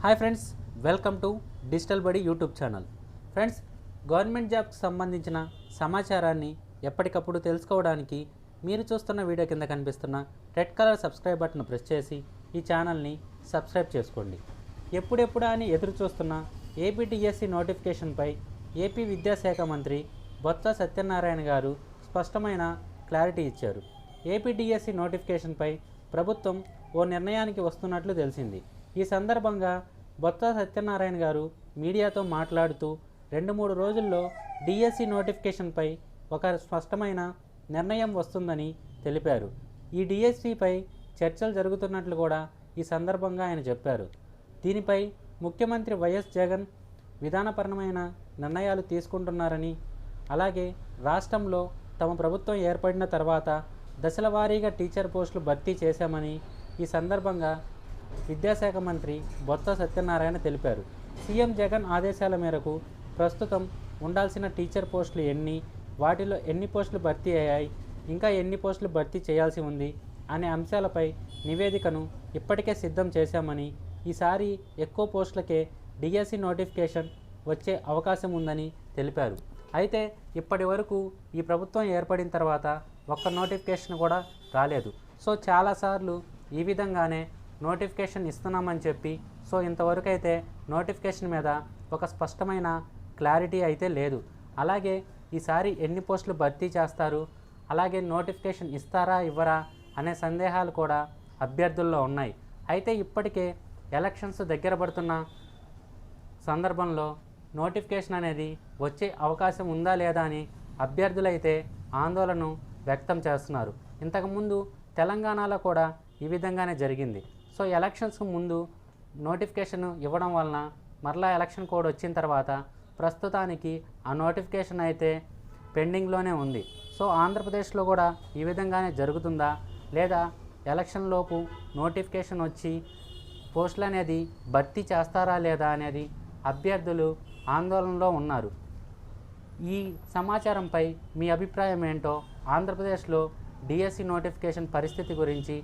Hi friends, welcome to digital బడి YouTube channel. Friends, government జాబ్కి సంబంధించిన సమాచారాన్ని ఎప్పటికప్పుడు తెలుసుకోవడానికి మీరు చూస్తున్న వీడియో కింద కనిపిస్తున్న red colour subscribe button press చేసి ఈ ఛానల్ని సబ్స్క్రైబ్ చేసుకోండి. ఎప్పుడెప్పుడా అని ఎదురు చూస్తున్న ఏపీటీఎస్సీ నోటిఫికేషన్పై ఏపీ విద్యాశాఖ మంత్రి బొత్స సత్యనారాయణ గారు స్పష్టమైన క్లారిటీ ఇచ్చారు. ఏపీటీఎస్సీ నోటిఫికేషన్పై ప్రభుత్వం ఓ నిర్ణయానికి వస్తున్నట్లు తెలిసింది. ఈ సందర్భంగా బొత్స సత్యనారాయణ గారు మీడియాతో మాట్లాడుతూ 2-3 రోజుల్లో డిఎస్సి నోటిఫికేషన్పై ఒక స్పష్టమైన నిర్ణయం వస్తుందని తెలిపారు. ఈ డిఎస్సిపై చర్చలు జరుగుతున్నట్లు కూడా ఈ సందర్భంగా ఆయన చెప్పారు. దీనిపై ముఖ్యమంత్రి వైఎస్ జగన్ విధానపరమైన నిర్ణయాలు తీసుకుంటున్నారని, అలాగే రాష్ట్రంలో తమ ప్రభుత్వం ఏర్పడిన తర్వాత దశల వారీగా టీచర్ పోస్టులు భర్తీ చేశామని ఈ సందర్భంగా విద్యాశాఖ మంత్రి బొత్స సత్యనారాయణ తెలిపారు. సీఎం జగన్ ఆదేశాల మేరకు ప్రస్తుతం ఉండాల్సిన టీచర్ పోస్టులు ఎన్ని, వాటిలో ఎన్ని పోస్టులు భర్తీ అయ్యాయి, ఇంకా ఎన్ని పోస్టులు భర్తీ చేయాల్సి ఉంది అనే అంశాలపై నివేదికను ఇప్పటికే సిద్ధం చేశామని, ఈసారి ఎక్కువ పోస్టులకే డిఎస్సి నోటిఫికేషన్ వచ్చే అవకాశం ఉందని తెలిపారు. అయితే ఇప్పటి వరకు ఈ ప్రభుత్వం ఏర్పడిన తర్వాత ఒక్క నోటిఫికేషన్ కూడా రాలేదు. సో చాలాసార్లు ఈ విధంగానే నోటిఫికేషన్ ఇస్తున్నామని చెప్పి ఇంతవరకు అయితే నోటిఫికేషన్ మీద ఒక స్పష్టమైన క్లారిటీ అయితే లేదు. అలాగే ఈసారి ఎన్ని పోస్టులు భర్తీ చేస్తారు, అలాగే నోటిఫికేషన్ ఇస్తారా ఇవ్వరా అనే సందేహాలు కూడా అభ్యర్థుల్లో ఉన్నాయి. అయితే ఇప్పటికే ఎలక్షన్స్ దగ్గర పడుతున్న సందర్భంలో నోటిఫికేషన్ అనేది వచ్చే అవకాశం ఉందా లేదా అని అభ్యర్థులైతే ఆందోళన వ్యక్తం చేస్తున్నారు. ఇంతకుముందు తెలంగాణలో కూడా ఈ విధంగానే జరిగింది. ఎలక్షన్స్ ముందు నోటిఫికేషన్ ఇవ్వడం వలన మరలా ఎలక్షన్ కోడ్ వచ్చిన తర్వాత ప్రస్తుతానికి ఆ నోటిఫికేషన్ అయితే పెండింగ్లోనే ఉంది. ఆంధ్రప్రదేశ్లో కూడా ఈ విధంగానే జరుగుతుందా, లేదా ఎలక్షన్ లోపు నోటిఫికేషన్ వచ్చి పోస్టులు అనేది భర్తీ చేస్తారా లేదా అనేది అభ్యర్థులు ఆందోళనలో ఉన్నారు. ఈ సమాచారంపై మీ అభిప్రాయం ఏంటో, ఆంధ్రప్రదేశ్లో డిఎస్సి నోటిఫికేషన్ పరిస్థితి గురించి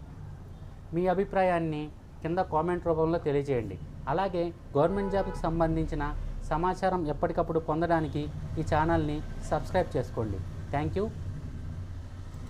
మీ అభిప్రాయాన్ని కింద కామెంట్ రూపంలో తెలియజేయండి. అలాగే గవర్నమెంట్ జాబ్కి సంబంధించిన సమాచారం ఎప్పటికప్పుడు పొందడానికి ఈ ఛానల్ని సబ్స్క్రైబ్ చేసుకోండి. Thank you.